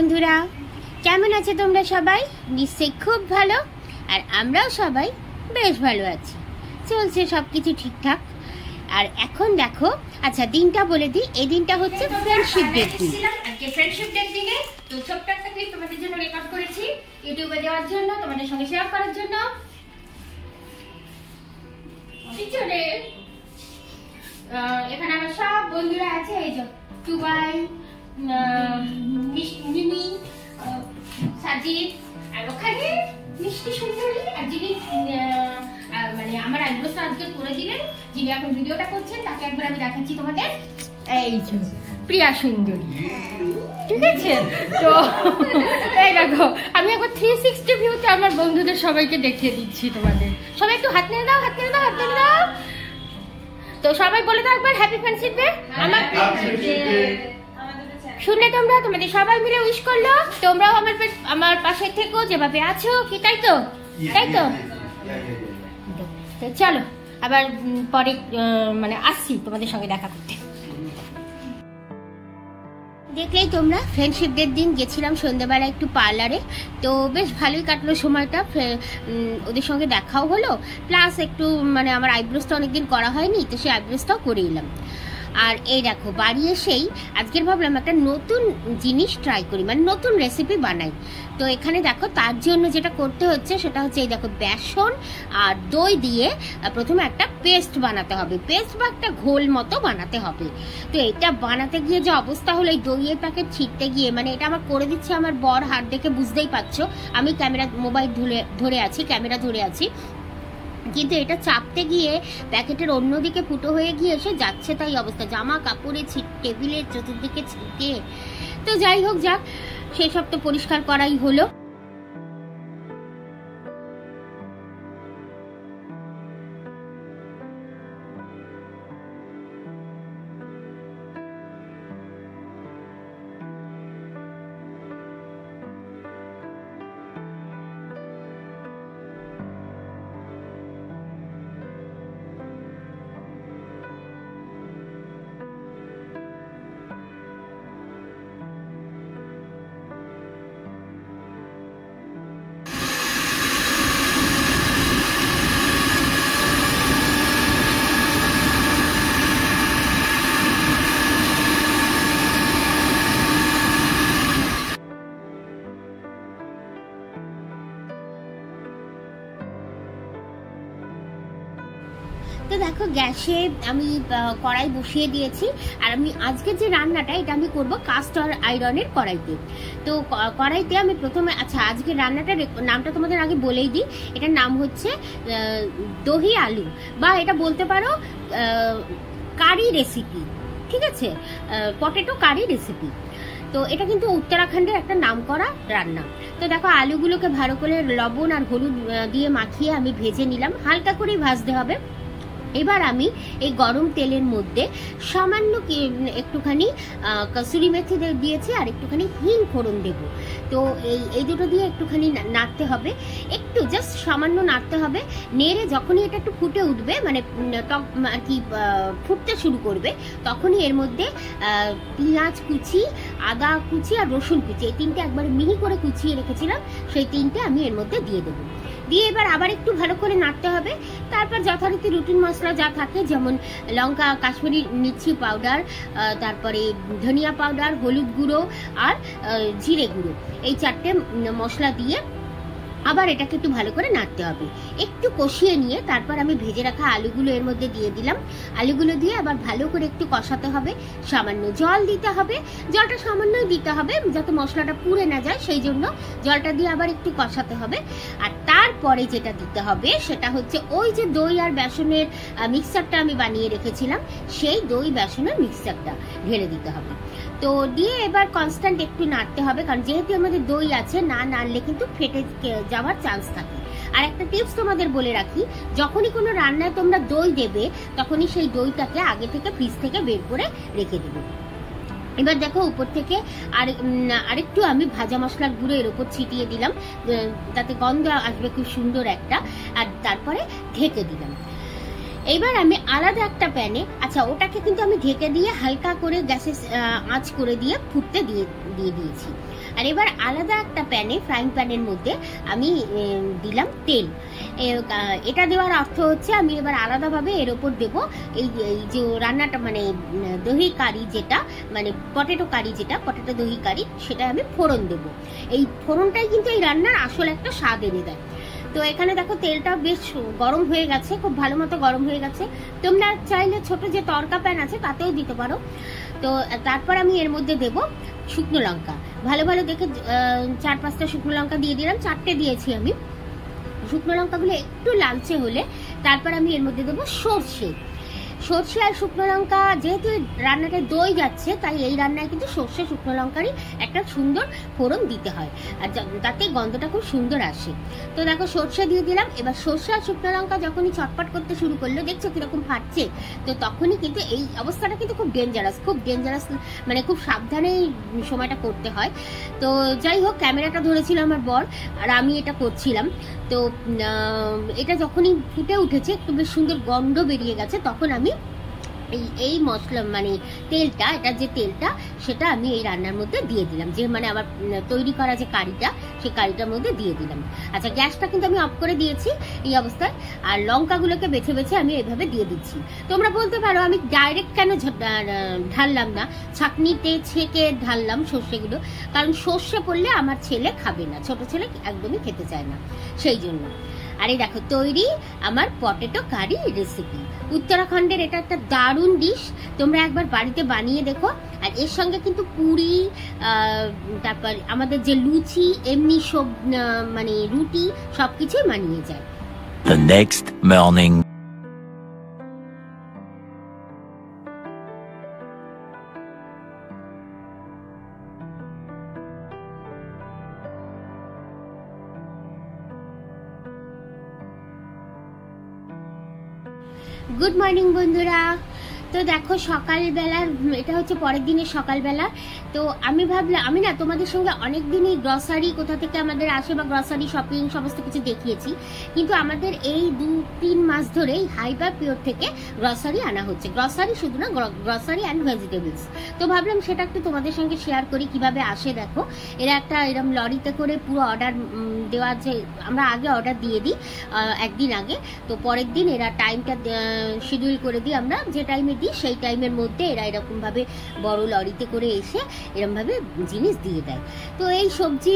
বন্ধুরা, কেমন আছো তোমরা সবাই? নিশ্চয়ই খুব ভালো। আর আমরাও সবাই বেশ ভালো আছি, চলছে সব কিছু ঠিকঠাক। আর এখন দেখো, আচ্ছা দিনটা বলে দিই, এই দিনটা হচ্ছে ফ্রেন্ডশিপ ডে দিন। আজকে ফ্রেন্ডশিপ ডে দিনে তো ছোট্ট একটা ক্লিপ তোমাদের জন্য রেকর্ড করেছি ইউটিউবে দেওয়ার জন্য, তোমাদের সঙ্গে শেয়ার করার জন্য। এখানে আমার সব বন্ধুরা আছে, এই যে টুবাই, মিমি, সাজিদ, আর ওখানে মিষ্টি সুন্দরী, আর যিনি মানে আমার আইব্রোস আজকে করে দিলেন, যিনি এখন ভিডিওটা করছেন, তাকে একবার আমি দেখাচ্ছি তোমাদের। এই যে প্রিয়া সুন্দরী, ঠিক আছে? তো এই দেখো, আমি একবার 360 ভিউতে আমার বন্ধুদের সবাইকে দেখিয়ে দিচ্ছি তোমাদের। সবাই একটু হাত নিয়ে দাও, হাত নিয়ে দাও, হাত নিয়ে দাও। তো সবাই বলে দাও একবার হ্যাপি ফ্রেন্ডশিপ ডে। শুনলে তোমরা, তোমাদের সবাই মিলে উইশ করলো। তোমরাও আমার পাশে থেকো যেভাবে আছো, কি তাই তো? তাই তো? চলো আবার পরে মানে আসছি তোমাদের সঙ্গে দেখা করতে। দেখলেই তোমরা, ফ্রেন্ডশিপ ডের দিন গেছিলাম সন্ধ্যেবেলা একটু পার্লারে, তো বেশ ভালোই কাটলো সময়টা। ওদের সঙ্গে দেখাও হলো, প্লাস একটু মানে আমার আইব্রোসটা অনেকদিন করা হয়নি, তো সেই আইব্রোসটাও করে এলাম। আর এই দেখো, বাড়ি এসেই আজকের ভাবলাম একটা নতুন জিনিস ট্রাই করি, মানে নতুন রেসিপি বানাই। তো এখানে দেখো, তার জন্য যেটা করতে হচ্ছে সেটা হচ্ছে এই দেখো, বেসন আর দই দিয়ে প্রথমে একটা পেস্ট বানাতে হবে, পেস্ট বা একটা ঘোল মতো বানাতে হবে। তো এটা বানাতে গিয়ে যে অবস্থা হলো, এই দইয়ের প্যাকেট ছিটতে গিয়ে, মানে এটা আমার করে দিচ্ছে আমার বর, হাত দেখে বুঝতেই পারছো, আমি মোবাইল ধরে আছি, ক্যামেরা ধরে আছি, কিন্তু এটা চাপতে গিয়ে প্যাকেটের অন্যদিকে ফুটো হয়ে গিয়ে এসে যাচ্ছে তাই অবস্থা, জামা কাপড়ে টেবিলের চতুর্দিকে ছিটকে। তো যাই হোক, যাক, সেসব তো পরিষ্কার করাই হলো। তো দেখো, গ্যাসে আমি কড়াই বসিয়ে দিয়েছি, আর আমি আজকে যে রান্নাটা, এটা আমি করব কাস্ট আয়রনের কড়াইতে। তো কড়াইতে আমি প্রথমে, আচ্ছা আজকে রান্নাটার নামটা তোমাদের আগে বলেই দিই। এটার নাম হচ্ছে দহি আলু, বা এটা বলতে পারো কারি রেসিপি, ঠিক আছে? Potato curry recipe. তো এটা কিন্তু উত্তরাখণ্ডের একটা নামকরা রান্না। তো দেখো, আলুগুলোকে ভালো করে লবণ আর হলুদ দিয়ে মাখিয়ে আমি ভেজে নিলাম, হালকা করেই ভাজতে হবে। এবার আমি এই গরম তেলের মধ্যে সামান্য একটুখানি কসুরি মেথি দিয়েছি, আর একটুখানি হিং ফোড়ন দেব। তো এই দুটো দিয়ে একটুখানি নাড়তে হবে, একটু জাস্ট সামান্য নাড়তে হবে। নেড়ে যখনই এটা একটু ফুটে উঠবে, মানে আর কি ফুটতে শুরু করবে, তখনই এর মধ্যে পেঁয়াজ কুচি, আদা কুচি আর রসুন কুচি, এই তিনটে একবার মিহি করে কুচিয়ে রেখেছিলাম, সেই তিনটে আমি এর মধ্যে দিয়ে দেবো। দিয়ে এবার আবার একটু ভালো করে নাড়তে হবে। তারপর যথারীতি রুটিন মশলা যা থাকে, যেমন লঙ্কা, কাশ্মীরি মির্চি পাউডার, তারপরে ধনিয়া পাউডার, হলুদ গুঁড়ো আর জিরে গুঁড়ো, এই চারটে মশলা দিয়ে আবার এটাকে একটু ভালো করে নাড়তে হবে। একটু কষিয়ে নিয়ে তারপর আমি ভেজে রাখা আলুগুলো এর মধ্যে দিয়ে দিলাম। আলুগুলো দিয়ে আবার ভালো করে একটু কষাতে হবে, সামান্য জল দিতে হবে, জলটা সামান্যই দিতে হবে যাতে মশলাটা পুড়ে না যায়, সেই জন্য জলটা দিয়ে আবার একটু কষাতে হবে। আর তারপরে যেটা দিতে হবে সেটা হচ্ছে ওই যে দই আর বেসনের মিক্সচারটা আমি বানিয়ে রেখেছিলাম, সেই দই বেসনের মিক্সচারটা ঢেলে দিতে হবে। তো দিয়ে এবার কনস্ট্যান্ট একটু নাড়তে হবে, কারণ যেহেতু আমাদের দই আছে, না নাড়লে কিন্তু ফেটে যাওয়ার চান্স থাকে। আর একটা টিপস তোমাদের বলে রাখি, যখনই কোনো রান্নায় তোমরা দই দেবে, তখনই সেই দইটাকে আগে থেকে ফ্রিজ থেকে বের করে রেখে দেবে। এবার দেখো, উপর থেকে আরেকটু আমি ভাজা মশলার গুঁড়ো এর উপর ছিটিয়ে দিলাম, তাতে গন্ধ আসবে খুব সুন্দর একটা। আর তারপরে ঢেকে দিলাম। এবার আমি আলাদা একটা প্যানে, আচ্ছা ওটাকে কিন্তু আমি ঢেকে দিয়ে হালকা করে গ্যাসে আঁচ করে দিয়ে ফুটতে দিয়ে দিয়েছি। আর এবার আলাদা একটা প্যানে, ফ্রাইং প্যানের মধ্যে আমি দিলাম তেল। এটা দেওয়ার অর্থ হচ্ছে আমি এবার আলাদাভাবে এর ওপর দেবো এই যে রান্নাটা, মানে দহি কারি যেটা, মানে পটেটো কারি যেটা, পটেটো দহি কারি, সেটা আমি ফোড়ন দেবো। এই ফোড়নটাই কিন্তু এই রান্নার আসল একটা স্বাদ এনে দেয়। তো এখানে দেখো তেলটা বেশ গরম হয়ে গেছে, খুব ভালো মতো গরম হয়ে গেছে। তোমরা চাইলে ছোট যে তড়কা প্যান আছে তাতেও দিতে পারো। তো তারপর আমি এর মধ্যে দেব শুকনো লঙ্কা, ভালো ভালো দেখে 4-5টা শুকনো লঙ্কা দিয়ে দিলাম, 4টে দিয়েছি আমি। শুকনো লঙ্কাগুলো একটু লালচে হলে তারপর আমি এর মধ্যে দেবো সর্ষে। সর্ষে আর শুকনো লঙ্কা, যেহেতু রান্নাটা দই যাচ্ছে, তাই এই রান্নায় কিন্তু সর্ষে শুকনো লঙ্কারই একটা সুন্দর ফোড়ন দিতে হয়, আর তাতে গন্ধটা খুব সুন্দর আসে। তো দেখো সর্ষে দিয়ে দিলাম। এবার সর্ষে আর শুকনো লঙ্কা যখনই ছটপট করতে শুরু করলো, দেখছো কিরকম ফাটছে, তো তখনই কিন্তু এই অবস্থাটা কিন্তু খুব ডেঞ্জারাস, মানে খুব সাবধানে সময়টা করতে হয়। তো যাই হোক, ক্যামেরাটা ধরেছিল আমার বর, আর আমি এটা করছিলাম। তো এটা যখনই ফুটে উঠেছে, একটু বেশ সুন্দর গন্ধ বেরিয়ে গেছে, তখন আমি এই মশলা, মানে তেলটা, এটা যে তেলটা, সেটা আমি এই রান্নার মধ্যে দিয়ে দিলাম, যে মানে আবার তৈরি করা যে কারিটা, সেই কারিটার মধ্যে দিয়ে দিলাম। আচ্ছা, গ্যাসটা কিন্তু আমি অফ করে দিয়েছি এই অবস্থায়, আর লঙ্কাগুলোকে বেছে বেছে আমি এইভাবে দিয়ে দিচ্ছি। তোমরা বলতে পারো আমি ডাইরেক্ট কেন ঢাললাম না, ছাঁকনিতে ছেঁকে ঢাললাম সর্ষেগুলো, কারণ সর্ষে পড়লে আমার ছেলে খাবে না, ছোট ছেলে একদমই খেতে চায় না, সেই জন্য। আর এই দেখো তৈরি আমার পটেটো কারি রেসিপি। উত্তরাখণ্ডের এটা একটা দারুণ ডিশ, তোমরা একবার বাড়িতে বানিয়ে দেখো। আর এর সঙ্গে কিন্তু পুরি, তারপর আমাদের যে লুচি, এমনি সব মানে রুটি, সবকিছুই মানিয়ে যায়। The next morning. Good morning বন্ধুরা। তো দেখো সকালবেলার, এটা হচ্ছে পরের দিনের সকালবেলা। তো আমি ভাবলাম, আমি না তোমাদের সঙ্গে অনেক দিনই গ্রসারি কোথা থেকে আমাদের আসে বা গ্রসারি শপিং সমস্ত কিছু দেখিয়েছি, কিন্তু আমাদের এই 2-3 মাস ধরেই হাইবার পিওর থেকে গ্রসারি আনা হচ্ছে। গ্রসারি শুধু না, গ্রসারি অ্যান্ড ভেজিটেবলস। তো ভাবলাম সেটা একটু তোমাদের সঙ্গে শেয়ার করি কিভাবে আসে। দেখো এরা একটা এরকম লরিতে করে পুরো অর্ডার দেওয়া, যে আমরা আগে অর্ডার দিয়ে দিই একদিন আগে, তো পরের দিন এরা টাইমটা শিডিউল করে দিই, আমরা যে টাইমে দিই সেই টাইমের মধ্যে এরা এরকম ভাবে বড় লরিতে করে এসে এরকম ভাবে জিনিস দিয়ে দেয়। তো এই সবজি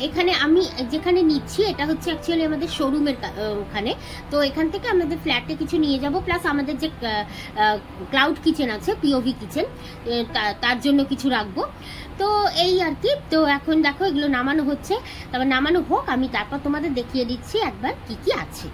এখানে আমি যেখানে নিচ্ছি, এটা হচ্ছে অ্যাকচুয়ালি আমাদের শোরুমের ওখানে। তো এখান থেকে আমাদের ফ্ল্যাটে কিছু নিয়ে যাব, প্লাস আমাদের যে ক্লাউড কিচেন আছে, পিওভি কিচেন, তার জন্য কিছু রাখবো। তো এই আর কি। তো এখন দেখো এগুলো নামানো হচ্ছে, তারপর নামানো হোক, আমি তারপর তোমাদের দেখিয়ে দিচ্ছি একবার কি কি আছে।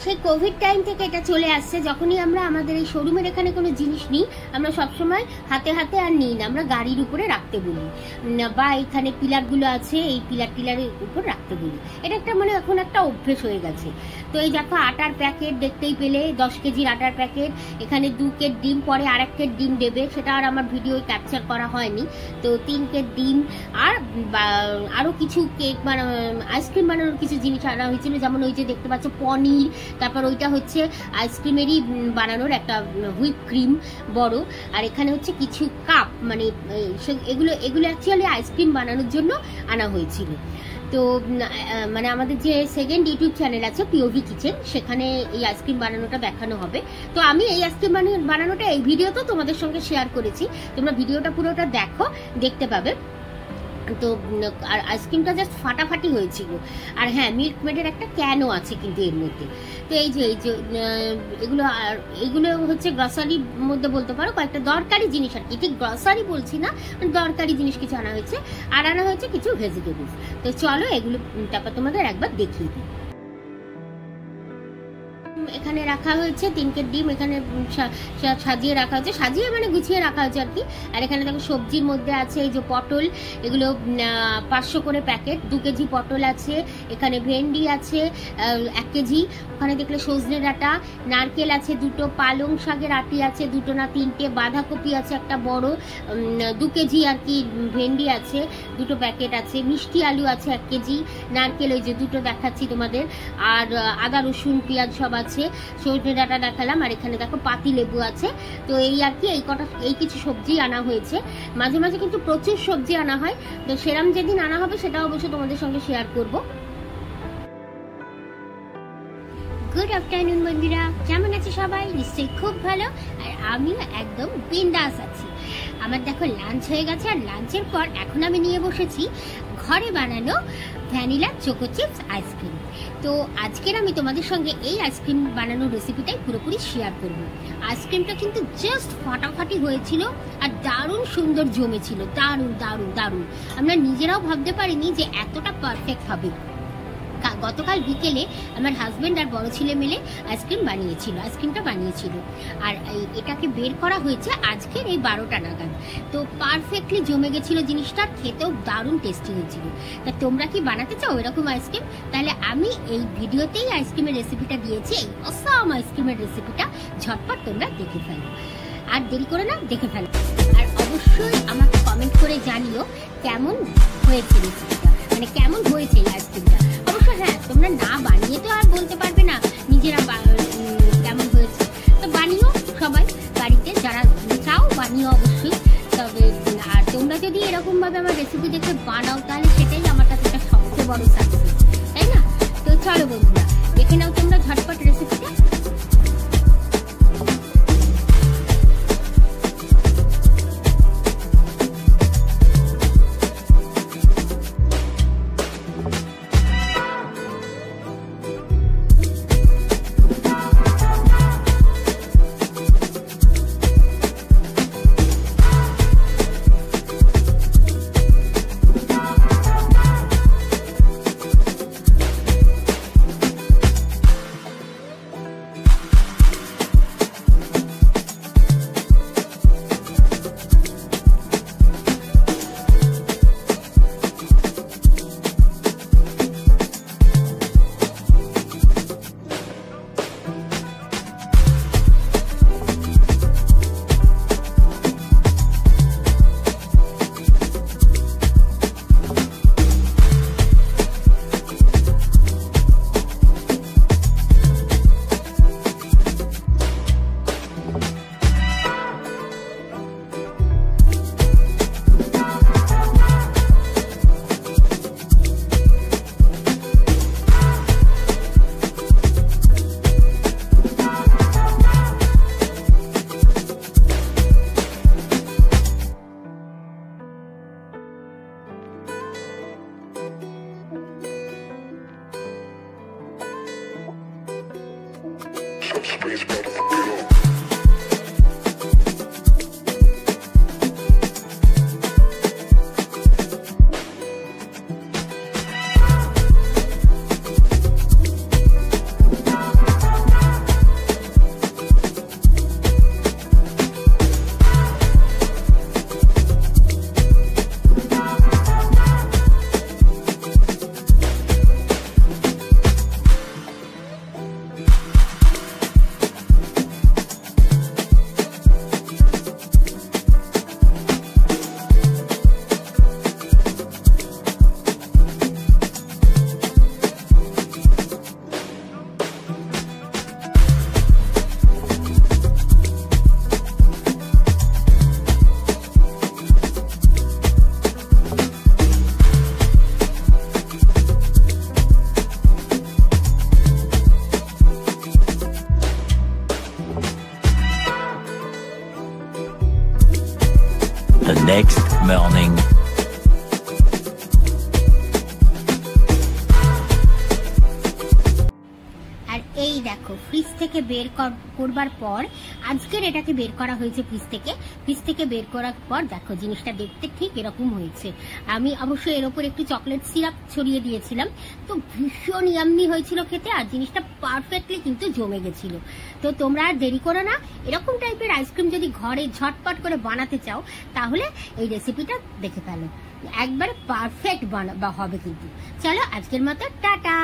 সেই কোভিড টাইম থেকে এটা চলে আসছে। যখনই আমরা আমাদের এই শোরুমের এখানে কোনো জিনিস নিই, আমরা সবসময় হাতে হাতে আর নিই না, আমরা গাড়ির উপরে রাখতে বলি, বা এখানে পিলারগুলো আছে এই টিলারের উপর রাখতে বলি। এটা একটা মানে এখন একটা অভ্যেস হয়ে গেছে। তো এই দেখো আটার প্যাকেট দেখতেই পেলে, 10 কেজির আটার প্যাকেট। এখানে 2 কেট ডিম, পরে আর 1 কেট ডিম দেবে, সেটা আর আমার ভিডিও ক্যাপচার করা হয়নি। তো 3 কেট ডিম আর আরো কিছু কেক আইসক্রিম বানানোর কিছু জিনিস আনা হয়েছিল, যেমন ওই যে দেখতে পাচ্ছ পনির, তারপর ওইটা হচ্ছে আইসক্রিমেরই বানানোর একটা হুইপ ক্রিম বড়, আর এখানে হচ্ছে কিছু কাপ, মানে এগুলো অ্যাকচুয়ালি আইসক্রিম বানানোর জন্য আনা হয়েছিল। তো মানে আমাদের যে সেকেন্ড ইউটিউব চ্যানেল আছে পিওভি কিচেন, সেখানে এই আইসক্রিম বানানোটা দেখানো হবে। তো আমি এই আইসক্রিম বানানোটা এই ভিডিওতে তোমাদের সঙ্গে শেয়ার করেছি, তোমরা ভিডিওটা পুরোটা দেখো, দেখতে পাবে। তো আর আইসক্রিমটা জাস্ট ফাটাফাটি হয়েছিল। আর হ্যাঁ, মিল্ক মেডের একটা ক্যানও আছে কিন্তু এর মধ্যে। তো এই যে এগুলো হচ্ছে গ্রসারির মধ্যে বলতে পারো, কয়েকটা দরকারি জিনিস আর কি, ঠিক গ্রসারি বলছি না, দরকারি জিনিস কিছু আনা হয়েছে, আর আনা হয়েছে কিছু ভেজিটেবলস। তো চলো এগুলো তারপর তোমাদের একবার দেখিয়ে দিই। এখানে রাখা হয়েছে 3 কেট ডিম, এখানে সাজিয়ে রাখা হয়েছে, সাজিয়ে মানে গুছিয়ে রাখা হয়েছে আর কি। আর এখানে দেখো সবজির মধ্যে আছে এই যে পটল, এগুলো 500 করে প্যাকেট, 2 কেজি পটল আছে, এখানে ভেন্ডি আছে 1 কেজি, ওখানে দেখলে সজনে ডাঁটা, নারকেল আছে 2টো, পালং শাকের আটি আছে 2টো না 3টে, বাঁধাকপি আছে একটা বড়, 2 কেজি আর কি, ভেন্ডি আছে 2টো প্যাকেট আছে, মিষ্টি আলু আছে 1 কেজি, নারকেল ওই যে 2টো দেখাচ্ছি তোমাদের, আর আদা রসুন পেঁয়াজ সব আছে, সজনে ডাঁটা দেখালাম, আর এখানে দেখো পাতি লেবু আছে। তো এই আর কি, এই কিছু সবজি আনা হয়েছে। মাঝে মাঝে কিন্তু প্রচুর সবজি আনা হয়, তো সেরাম যেদিন আনা হবে সেটা অবশ্যই তোমাদের সঙ্গে শেয়ার করব। গুড আফটারনুন বন্ধুরা, কেমন আছে সবাই? নিশ্চয়ই খুব ভালো, আর আমিও একদম বিন্দাস আছি। আমার দেখো লাঞ্চ হয়ে গেছে, আর লাঞ্চের পর এখন আমি নিয়ে বসেছি ঘরে বানানো ভ্যানিলা চোকো চিপস আইসক্রিম। তো আজকের আমি তোমাদের সঙ্গে এই আইসক্রিম বানানোর রেসিপিটাই পুরোপুরি শেয়ার করব। আইসক্রিমটা কিন্তু জাস্ট ফাটাফাটি হয়েছিল, আর দারুণ সুন্দর জমেছিল, দারুণ দারুণ দারুণ। আমরা নিজেরাও ভাবতে পারিনি যে এতটা পারফেক্ট হবে। গতকাল বিকেলে আমার হাজবেন্ড আর বড় ছেলে মিলে আইসক্রিমটা বানিয়েছিল, আর এটাকে বের করা হয়েছে আজকের এই 12টা নাগাদ। তো পারফেক্টলি জমে গেছিল জিনিসটা, খেতেও দারুণ টেস্টি হয়েছিল। তা তোমরা কি বানাতে চাও এরকম আইসক্রিম? তাহলে আমি এই ভিডিওতেই আইসক্রিমের রেসিপিটা দিয়েছি, এই অসাম আইসক্রিমের রেসিপিটা ঝটপট তোমরা দেখে ফেলো, আর দেরি করে না, দেখে ফেলো। আর অবশ্যই আমাকে কমেন্ট করে জানিও কেমন হয়েছে রেসিপিটা, মানে কেমন হয়েছে এই আইসক্রিমটা। অবশ্য হ্যাঁ, তোমরা না বানিয়ে তো আর বলতে পারবে না নিজেরা কেমন হয়েছে, তো বানিও সবাই বাড়িতে, যারা চাও বানিও অবশ্যই। তবে আর তোমরা যদি এরকম ভাবে আমার রেসিপি দেখে বানাও, তাহলে সেটাই আমার কাছে একটা সবচেয়ে বড় সাকসেস, তাই না? তো চলো বন্ধুরা, দেখে নাও তোমরা ঝটপট রেসিপিটা। next morning. আর এই দেখো ফ্রিজ থেকে বের করবার পর আজকের এটাকে বের করা হয়েছে ফ্রিজ থেকে বের করার পর দেখো জিনিসটা দেখতে ঠিক এরকম হয়েছে। আমি অবশ্যই এর উপর একটু চকলেট সিরাপ ছড়িয়ে দিয়েছিলাম, তো ভীষণ ইয়াম্মি হয়েছিল খেতে, আর জিনিসটা পারফেক্টলি কিন্তু জমে গেছিল। তো তোমরা আর দেরি করো না, এরকম টাইপের আইসক্রিম যদি ঘরে ঝটপট করে বানাতে চাও তাহলে এই রেসিপিটা দেখে ফেলো, একবারে পারফেক্ট হবে কিন্তু। চলো আজকের মতো টাটা।